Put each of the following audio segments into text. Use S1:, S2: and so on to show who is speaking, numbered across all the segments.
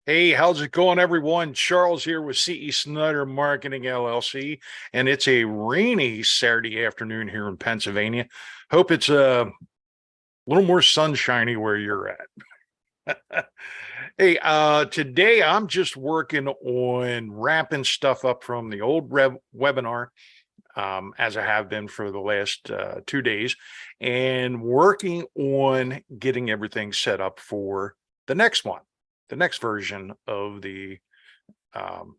S1: Hey, how's it going, everyone? Charles here with CE Snyder Marketing LLC, and it's a rainy Saturday afternoon here in Pennsylvania. Hope it's a little more sunshiny where you're at. Hey, today I'm just working on wrapping stuff up from the old webinar, as I have been for the last 2 days, and working on getting everything set up for the next one, the next version of the um,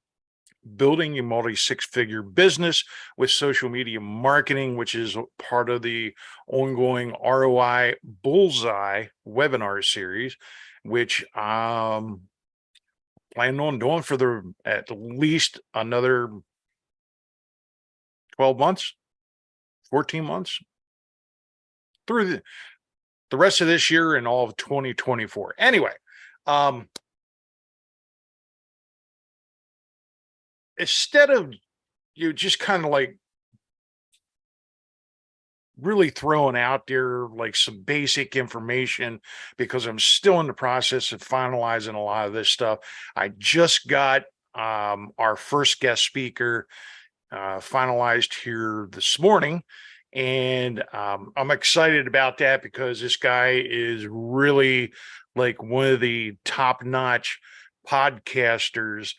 S1: building a multi six-figure business with social media marketing, which is part of the ongoing ROI Bullseye webinar series, which planning on doing for the at least another 12 months, 14 months through the rest of this year and all of 2024. Anyway, um, instead of you just kind of like really throwing out there like some basic information because I'm still in the process of finalizing a lot of this stuff. I just got our first guest speaker finalized here this morning. And I'm excited about that because this guy is really like one of the top notch podcasters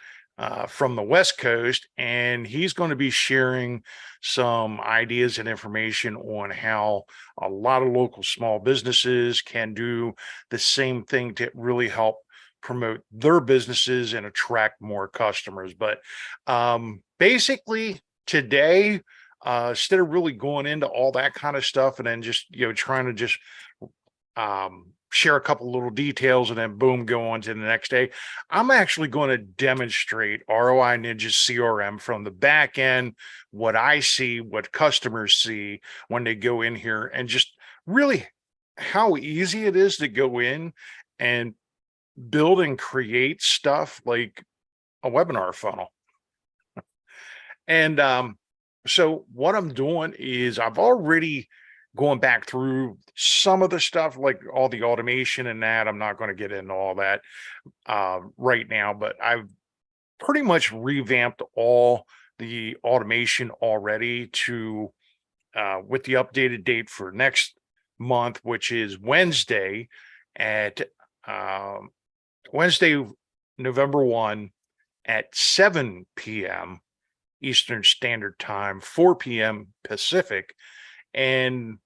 S1: from the West Coast. And he's going to be sharing some ideas and information on how a lot of local small businesses can do the same thing to really help promote their businesses and attract more customers. But basically, today, instead of really going into all that kind of stuff and then just trying to just share a couple little details and then boom, go on to the next day, I'm actually going to demonstrate ROI Ninja CRM from the back end, what I see, what customers see when they go in here, and just really how easy it is to go in and build and create stuff like a webinar funnel. And so what I'm doing is I've already gone back through some of the stuff, like all the automation and that. I'm not going to get into all that right now, but I've pretty much revamped all the automation already to with the updated date for next month, which is Wednesday at um, Wednesday, November 1 at 7 p.m. Eastern Standard Time, 4 p.m. Pacific. And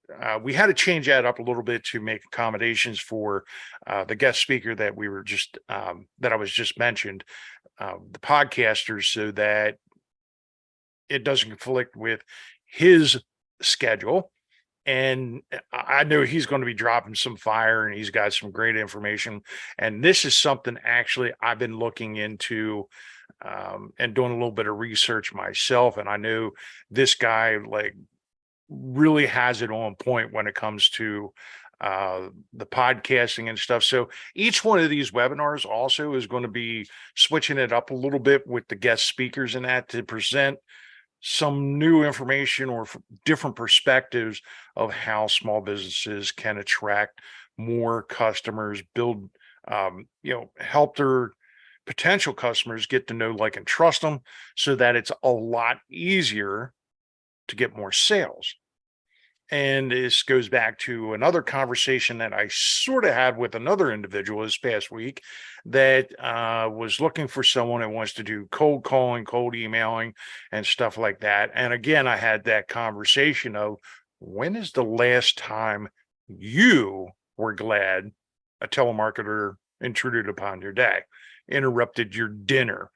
S1: we had to change that up a little bit to make accommodations for the guest speaker that we were just that I was just mentioned, the podcasters, so that it doesn't conflict with his schedule. And I know he's going to be dropping some fire and he's got some great information. And this is something actually I've been looking into and doing a little bit of research myself. And I know this guy like really has it on point when it comes to the podcasting and stuff. So each one of these webinars also is going to be switching it up a little bit with the guest speakers and that to present some new information or different perspectives of how small businesses can attract more customers, build, help their potential customers get to know, like, and trust them so that it's a lot easier to get more sales. And this goes back to another conversation that I sort of had with another individual this past week that was looking for someone that wants to do cold calling, cold emailing, and stuff like that. And again, I had that conversation of when is the last time you were glad a telemarketer intruded upon your day, interrupted your dinner,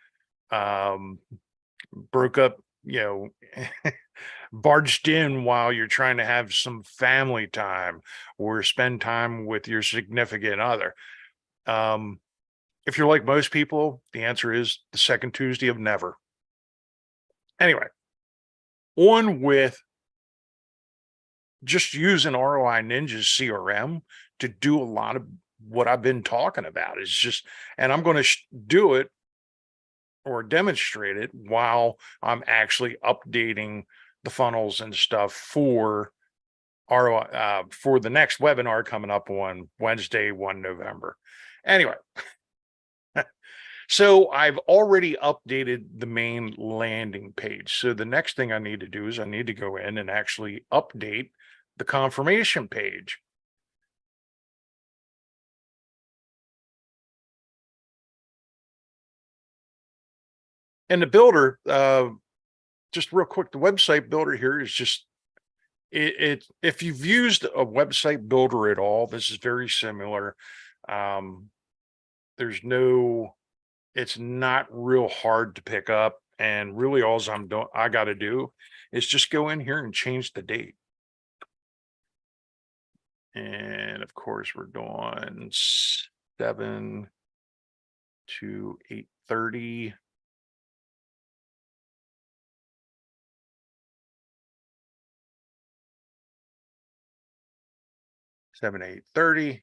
S1: um, broke up, barged in while you're trying to have some family time or spend time with your significant other. Um, if you're like most people, the answer is the second Tuesday of never. Anyway, on with just using ROI Ninja's CRM to do a lot of what I've been talking about. Is just, and I'm going to do it or demonstrate it while I'm actually updating the funnels and stuff for ROI for the next webinar coming up on Wednesday, 1 November. Anyway, So I've already updated the main landing page. So the next thing I need to do is I need to go in and actually update the confirmation page. And the builder, just real quick, the website builder here is just if you've used a website builder at all, this is very similar. Um, there's no, it's not real hard to pick up, and really all I got to do is just go in here and change the date. And of course, we're doing 7 to 8:30. Seven to 8:30.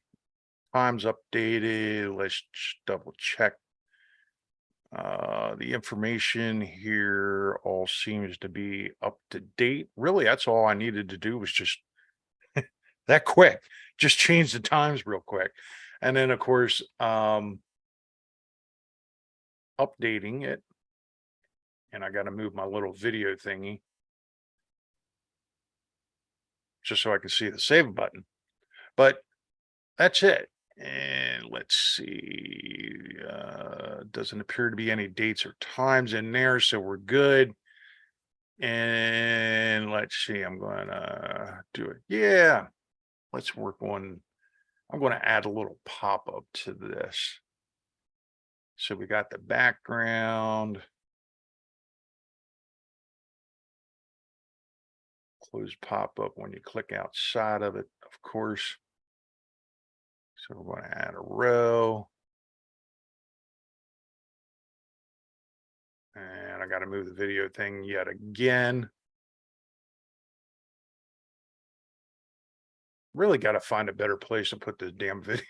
S1: Time's updated. Let's double check. The information here all seems to be up to date. Really, that's all I needed to do was just that quick. Just change the times real quick. And then of course, updating it. And I got to move my little video thingy just so I can see the save button. But that's it. And let's see. Doesn't appear to be any dates or times in there, so we're good. And let's see, I'm going to do it. Yeah, let's work on, I'm going to add a little pop-up to this. So we got the background. Close pop-up when you click outside of it, of course. So we're going to add a row. And I got to move the video thing yet again. Really got to find a better place to put this damn video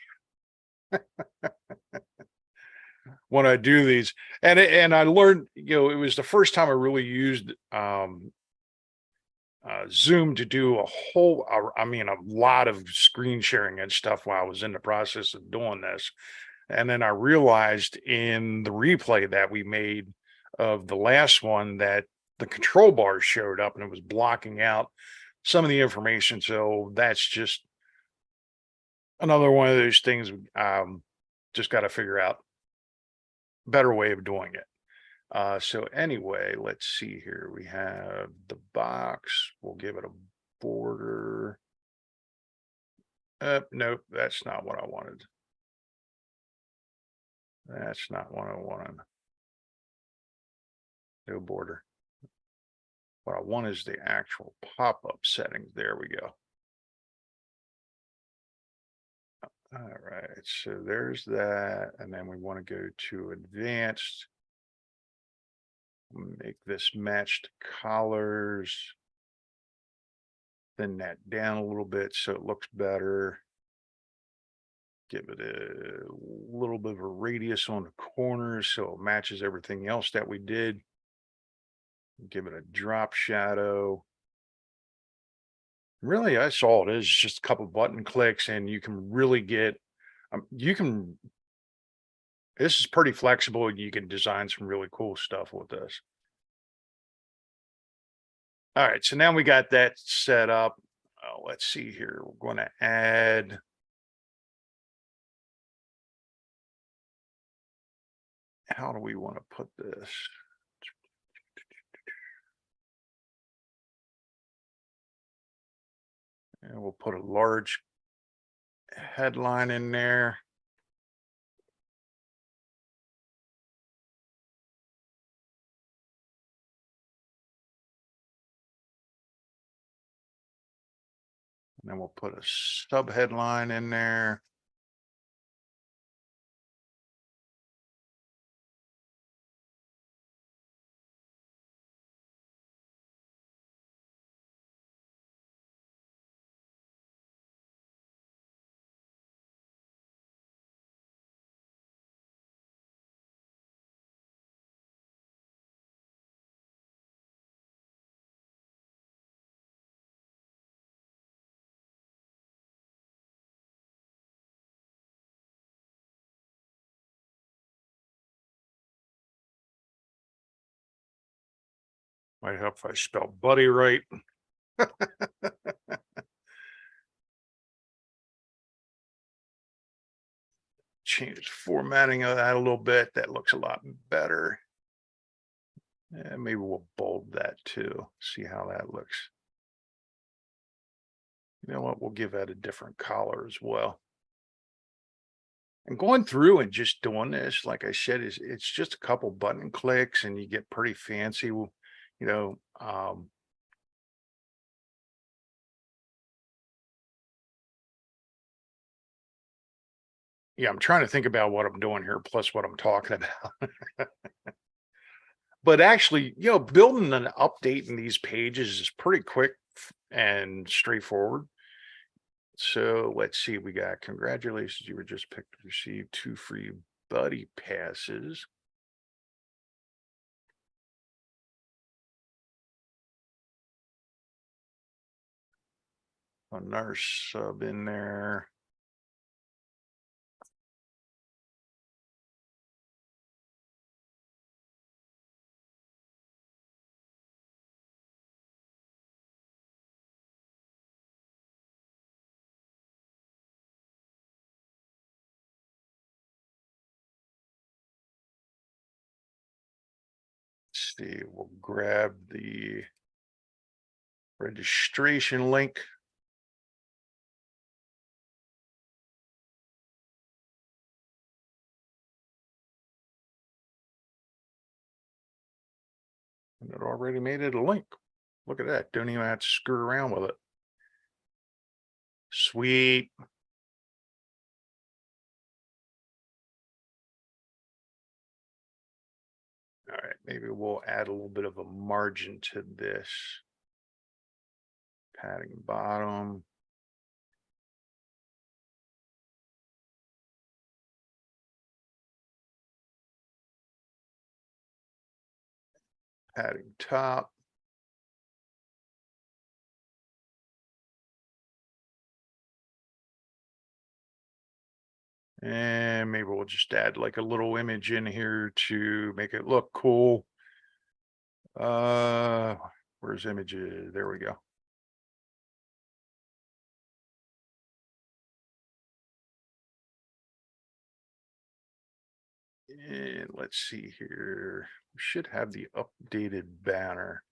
S1: when I do these. And I learned, it was the first time I really used Zoom to do a lot of screen sharing and stuff while I was in the process of doing this. And then I realized in the replay that we made of the last one that the control bars showed up and it was blocking out some of the information. So that's just another one of those things. Just got to figure out a better way of doing it. So anyway, let's see here. We have the box. We'll give it a border. Nope, that's not what I wanted. That's not what I wanted. No border. What I want is the actual pop-up settings. There we go. All right, so there's that. And then we want to go to advanced. Make this matched collars. Thin that down a little bit so it looks better. Give it a little bit of a radius on the corners so it matches everything else that we did. Give it a drop shadow. Really, that's all it is, just a couple button clicks, and you can really get, this is pretty flexible. You can design some really cool stuff with this. All right, so now we got that set up. Let's see here. We're going to add how do we want to put this? And we'll put a large headline in there. And then we'll put a sub headline in there. Might help if I spell buddy right. Change formatting of that a little bit. That looks a lot better. And maybe we'll bold that too. See how that looks. You know what? We'll give that a different color as well. And going through and just doing this, like I said, is it's just a couple button clicks and you get pretty fancy. You know, yeah, I'm trying to think about what I'm doing here, plus what I'm talking about. But actually, building and updating these pages is pretty quick and straightforward. So let's see, we got congratulations, you were just picked to receive 2 free buddy passes. Another sub in there. Let's see, we'll grab the registration link. And it already made it a link. Look at that. Don't even have to screw around with it. Sweet. All right, maybe we'll add a little bit of a margin to this. Padding bottom. Padding top. And maybe we'll just add like a little image in here to make it look cool. Where's images? There we go. And let's see here. We should have the updated banner.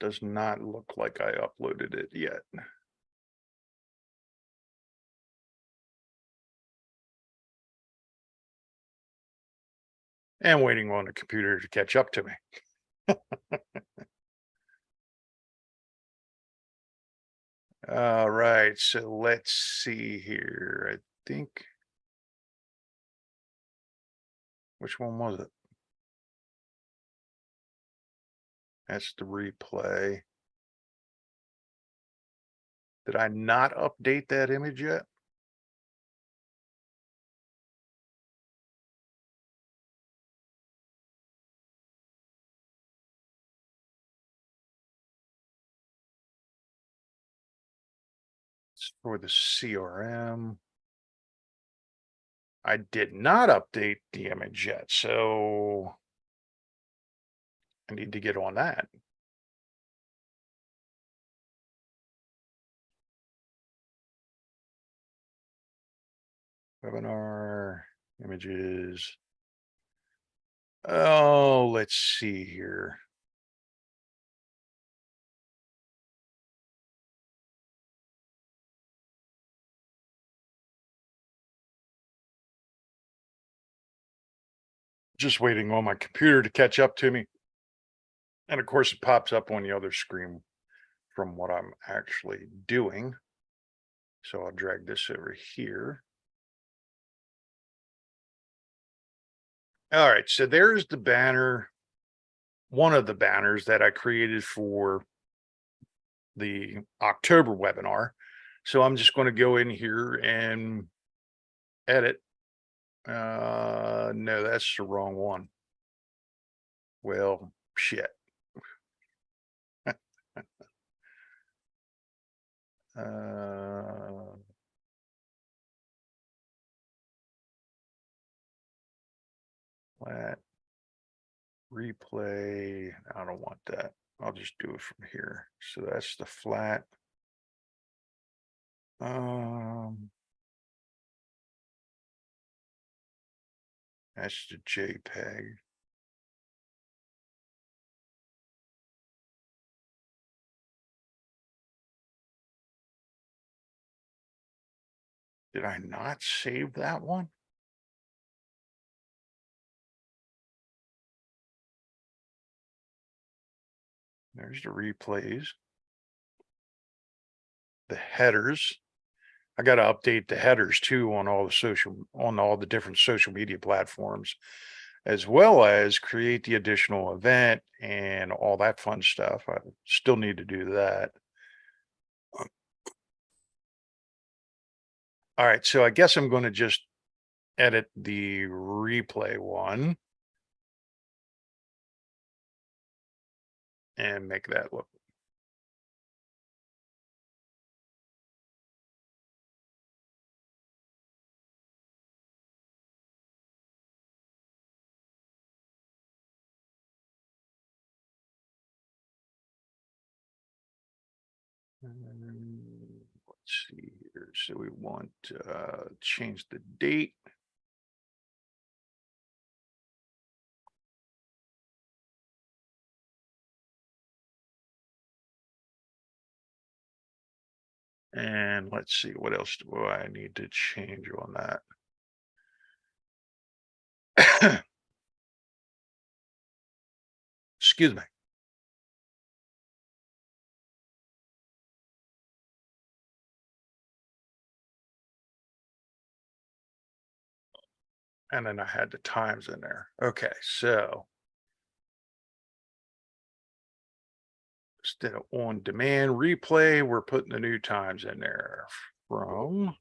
S1: Does not look like I uploaded it yet. And waiting on the computer to catch up to me. All right, so let's see here. I think, which one was it? That's the replay. Did I not update that image yet? It's for the CRM. I did not update the image yet, so I need to get on that. Webinar images. Oh, let's see here. Just waiting on my computer to catch up to me. And of course, it pops up on the other screen from what I'm actually doing. So I'll drag this over here. All right, so there's the banner, one of the banners that I created for the October webinar. So I'm just going to go in here and edit. No, that's the wrong one. Well, shit. uh, flat. replay. I don't want that. I'll just do it from here. So that's the flat. That's the JPEG. Did I not save that one? There's the replays. The headers. I got to update the headers too on all the different social media platforms, as well as create the additional event and all that fun stuff. I still need to do that. All right, so I guess I'm going to just edit the replay one and make that look. Let's see here. So we want change the date. And let's see, what else do I need to change on that? Excuse me. And then I had the times in there. Okay, so instead of on demand replay, we're putting the new times in there from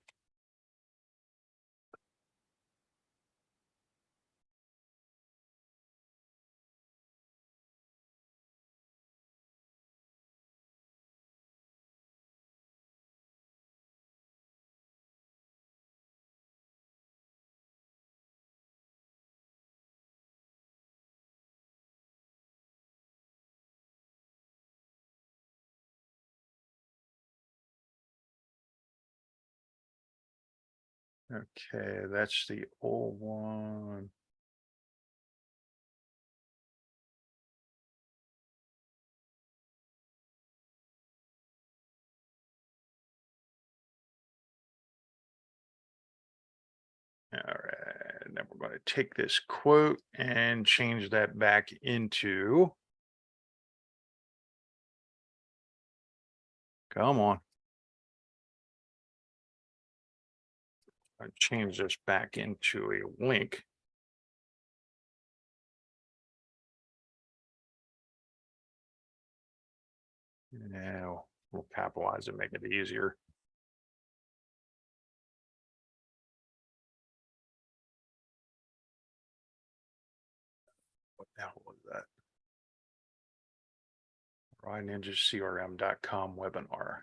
S1: okay, that's the old one. All right, and then we're going to take this quote and change that back into, come on. I change this back into a link. Now we'll capitalize it, make it easier. What the hell was that? ROINinjacrm.com webinar.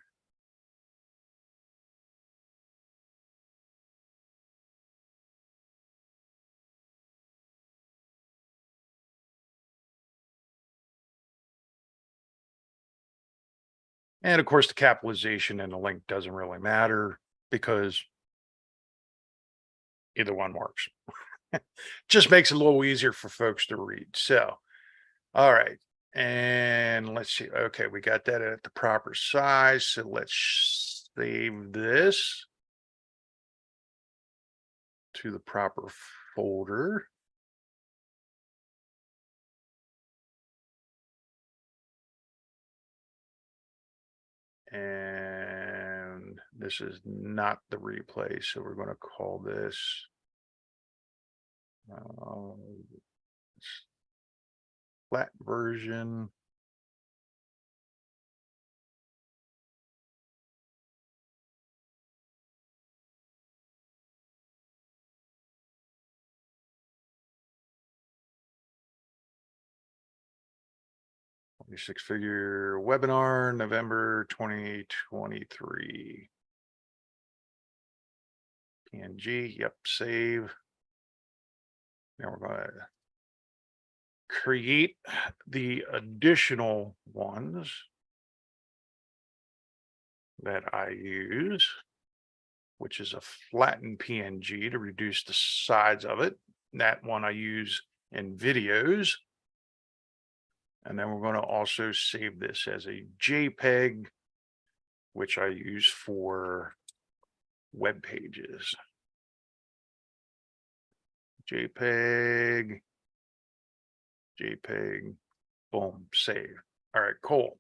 S1: And of course, the capitalization and the link doesn't really matter because either one works. Just makes it a little easier for folks to read. So, all right. And let's see. Okay, we got that at the proper size. So let's save this to the proper folder. And this is not the replay. So we're going to call this flat version. Six-figure webinar, November 2023. PNG, yep, save. Now we're going to create the additional ones that I use, which is a flattened PNG to reduce the size of it. That one I use in videos. And then we're going to also save this as a JPEG, which I use for web pages. JPEG, JPEG, boom, save. All right, cool.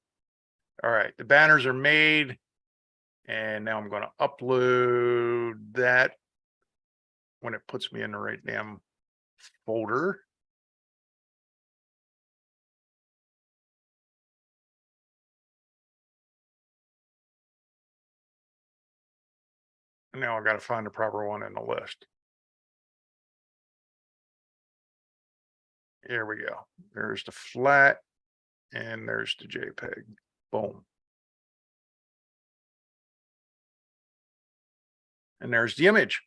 S1: All right, the banners are made. And now I'm going to upload that when it puts me in the right damn folder. And now I got to find the proper one in the list. Here we go. There's the flat and there's the JPEG. Boom. And there's the image.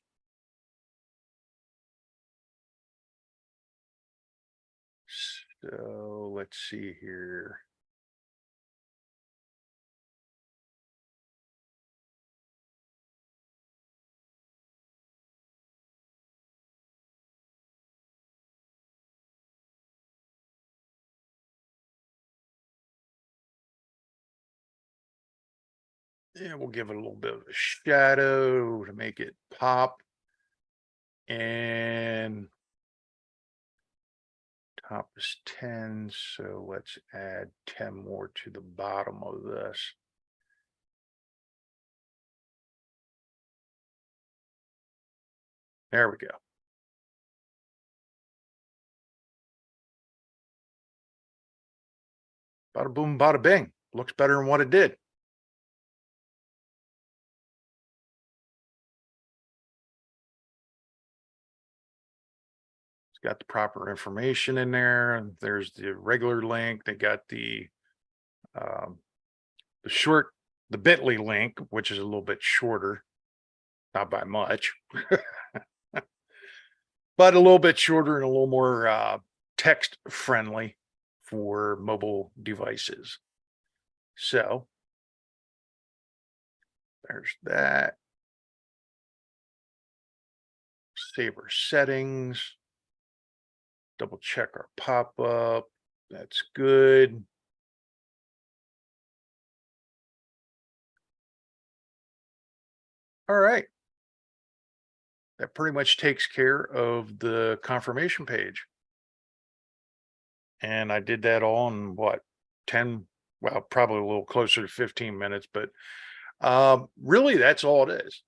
S1: So let's see here. Yeah, we'll give it a little bit of a shadow to make it pop. And top is 10. So let's add 10 more to the bottom of this. There we go. Bada boom, bada bing. Looks better than what it did. It's got the proper information in there. There's the regular link. They got the short, the bit.ly link, which is a little bit shorter, not by much, but a little bit shorter and a little more text friendly for mobile devices. So there's that. Save our settings. Double check our pop-up. That's good. All right. That pretty much takes care of the confirmation page. And I did that all in what, 10, well, probably a little closer to 15 minutes, but really that's all it is.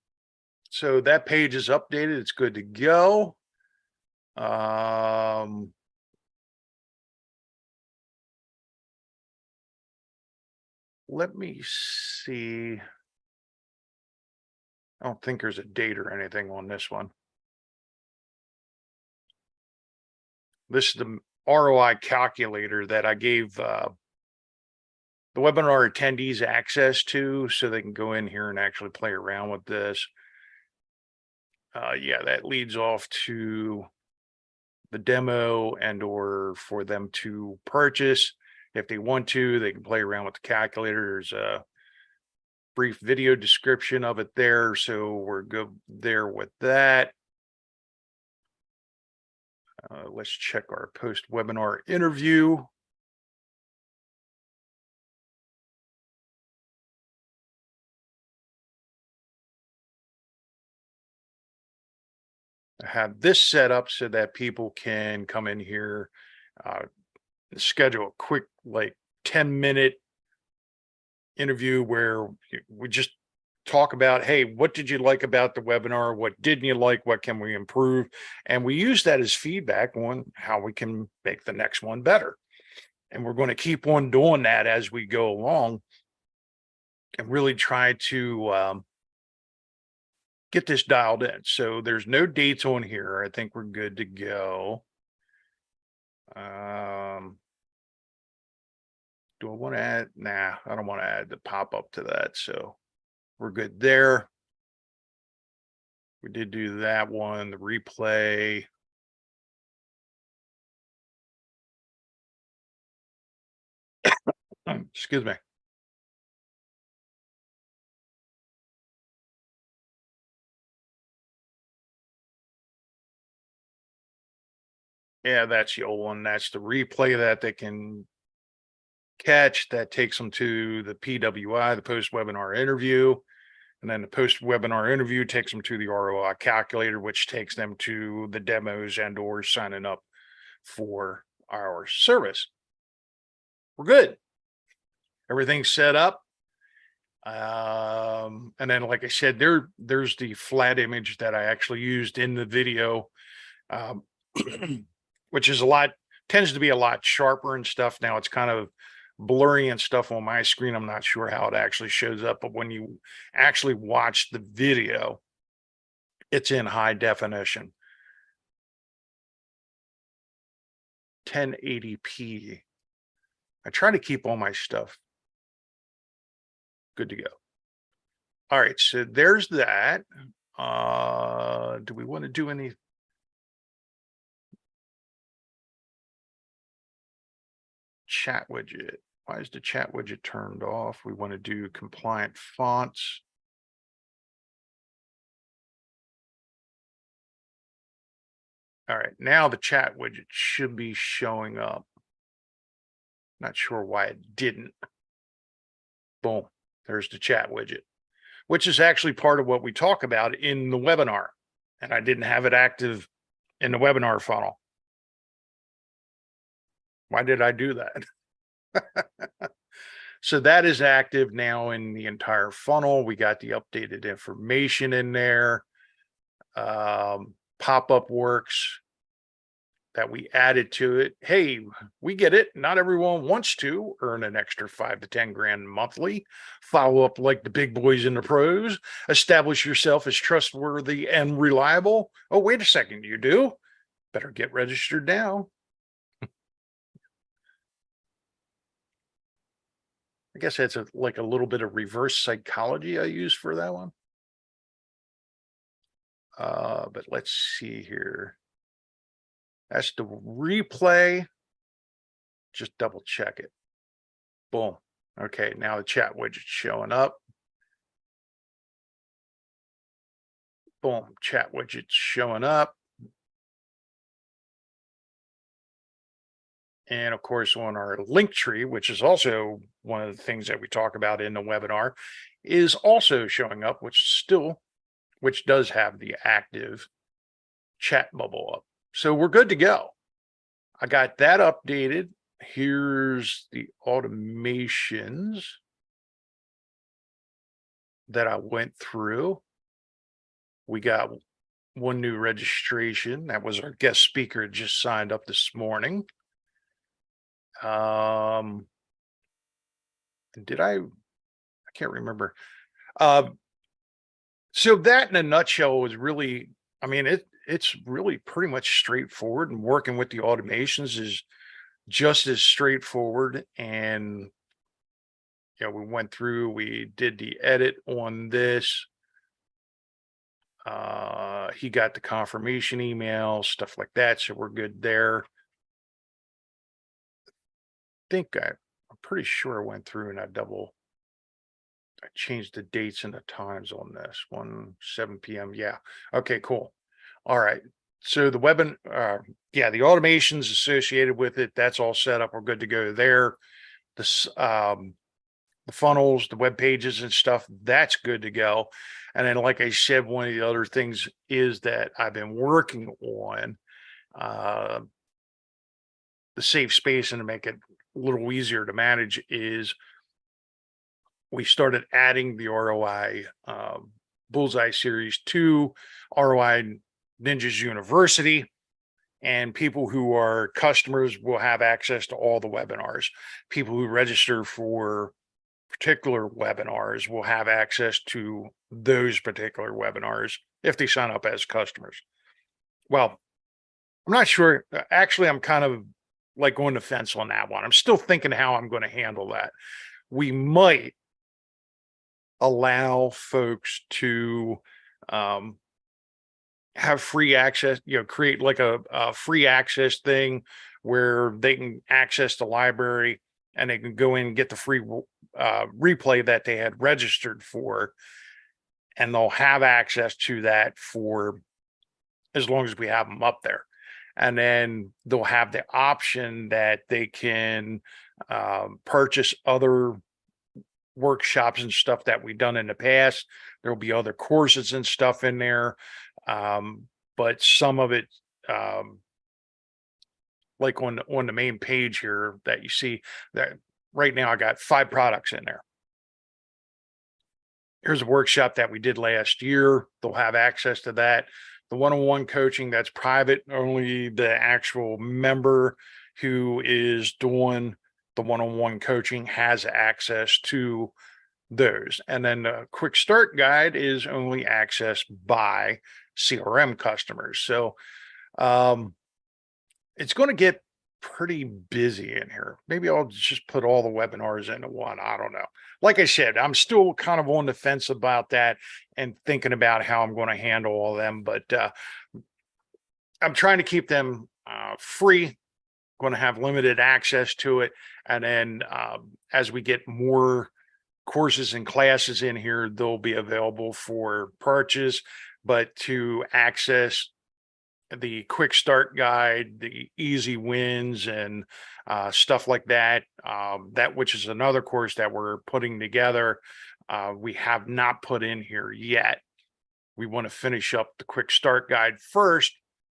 S1: So that page is updated. It's good to go. Let me see. I don't think there's a date or anything on this one. This is the ROI calculator that I gave the webinar attendees access to so they can go in here and actually play around with this. Yeah, that leads off to the demo and or for them to purchase. If they want to, they can play around with the calculator. There's a brief video description of it there. So we're good there with that. Let's check our post-webinar interview. I have this set up so that people can come in here, schedule a quick, like 10-minute interview where we just talk about, hey, what did you like about the webinar? What didn't you like? What can we improve? And we use that as feedback on how we can make the next one better. And we're going to keep on doing that as we go along and really try to get this dialed in. So there's no dates on here. I think we're good to go. Do I want to add? Nah, I don't want to add the pop-up to that. So we're good there. We did do that one, the replay. Excuse me. Yeah, that's the old one. That's the replay that they can catch. That takes them to the PWI, the post webinar interview. And then the post webinar interview takes them to the ROI calculator, which takes them to the demos and or signing up for our service. We're good. Everything's set up. And then, like I said, there's the flat image that I actually used in the video, um, which is tends to be a lot sharper and stuff. Now it's kind of blurry and stuff on my screen. I'm not sure how it actually shows up, but when you actually watch the video, it's in high definition, 1080p. I try to keep all my stuff good to go. All right, so there's that. Do we want to do any chat widget? Why is the chat widget turned off? We want to do compliant fonts. All right, now the chat widget should be showing up. Not sure why it didn't. Boom, there's the chat widget, which is actually part of what we talk about in the webinar. And I didn't have it active in the webinar funnel. Why did I do that? So that is active now in the entire funnel. We got the updated information in there. Pop-up works that we added to it. Hey, we get it. Not everyone wants to earn an extra 5 to 10 grand monthly. Follow up like the big boys and the pros. Establish yourself as trustworthy and reliable. Oh, wait a second, you do? Better get registered now. I guess that's like a little bit of reverse psychology I use for that one. But let's see here. That's the replay. Just double check it. Boom. Okay, now the chat widget's showing up. Boom, chat widget's showing up. And of course, on our link tree, which is also one of the things that we talk about in the webinar, is also showing up, which does have the active chat bubble up. So we're good to go. I got that updated. Here's the automations that I went through. We got one new registration. That was our guest speaker just signed up this morning. Did I can't remember. So that in a nutshell was really, I mean, it's really pretty much straightforward, and working with the automations is just as straightforward. And we went through, we did the edit on this. He got the confirmation email, stuff like that. So we're good there. I'm pretty sure I went through and I changed the dates and the times on this 7 p.m. Yeah. Okay, cool. All right. So the the automations associated with it, that's all set up. We're good to go there. The funnels, the web pages and stuff, that's good to go. And then, like I said, one of the other things is that I've been working on the safe space, and to make it a little easier to manage is we started adding the ROI Bullseye series to ROI Ninjas University, and people who are customers will have access to all the webinars. People who register for particular webinars will have access to those particular webinars if they sign up as customers. Well, I'm not sure. Actually, I'm kind of like on the fence on that one. I'm still thinking how I'm going to handle that. We might allow folks to have free access, create like a free access thing where they can access the library and they can go in and get the free replay that they had registered for, and they'll have access to that for as long as we have them up there. And then they'll have the option that they can purchase other workshops and stuff that we've done in the past. There'll be other courses and stuff in there. But some of it, like on the main page here that you see, that right now I got 5 products in there. Here's a workshop that we did last year. They'll have access to that. The one-on-one coaching, that's private. Only the actual member who is doing the one-on-one coaching has access to those. And then the quick start guide is only accessed by CRM customers. So it's going to get pretty busy in here. Maybe I'll just put all the webinars into one. I don't know. Like I said, I'm still kind of on the fence about that and thinking about how I'm going to handle all of them. But I'm trying to keep them free. Going to have limited access to it. And then as we get more courses and classes in here, they'll be available for purchase. But to access the quick start guide, the easy wins, and stuff like that, that which is another course that we're putting together, we have not put in here yet. We want to finish up the quick start guide first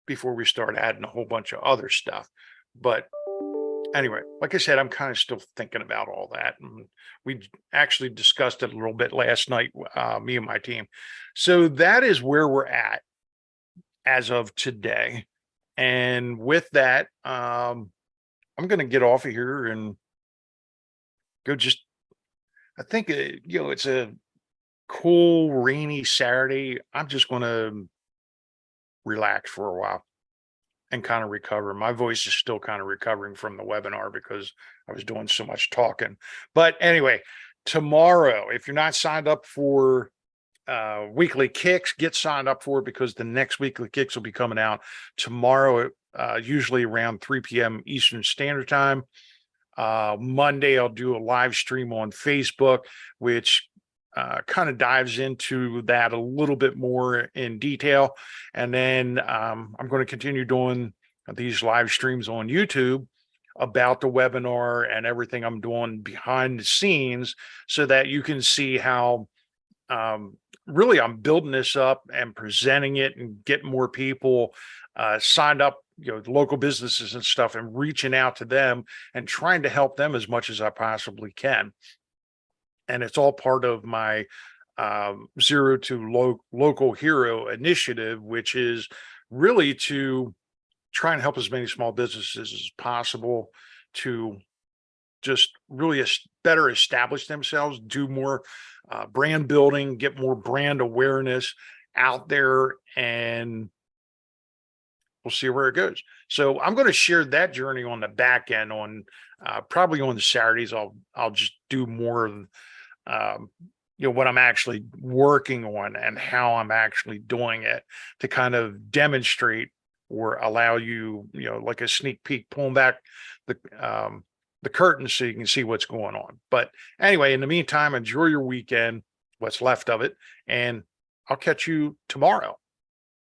S1: before we start adding a whole bunch of other stuff. But anyway, like I said, I'm kind of still thinking about all that. And we actually discussed it a little bit last night, me and my team. So that is where we're at as of today. And with that, I'm going to get off of here and go I think, it's a cool, rainy Saturday. I'm just going to relax for a while and kind of recover. My voice is still kind of recovering from the webinar because I was doing so much talking. But anyway, tomorrow, if you're not signed up for weekly kicks, get signed up for it, because the next weekly kicks will be coming out tomorrow, usually around 3 p.m. Eastern Standard Time. Monday, I'll do a live stream on Facebook, which kind of dives into that a little bit more in detail. And then I'm going to continue doing these live streams on YouTube about the webinar and everything I'm doing behind the scenes, so that you can see how really I'm building this up and presenting it and getting more people signed up, local businesses and stuff, and reaching out to them and trying to help them as much as I possibly can. And it's all part of my Zero to Local Hero initiative, which is really to try and help as many small businesses as possible to just really better establish themselves, do more brand building, get more brand awareness out there, and we'll see where it goes. So I'm going to share that journey on the back end on probably on the Saturdays. I'll just do more of what I'm actually working on and how I'm actually doing it, to kind of demonstrate or allow you, like a sneak peek, pulling back the curtain so you can see what's going on. But anyway, in the meantime, enjoy your weekend, what's left of it, and I'll catch you tomorrow.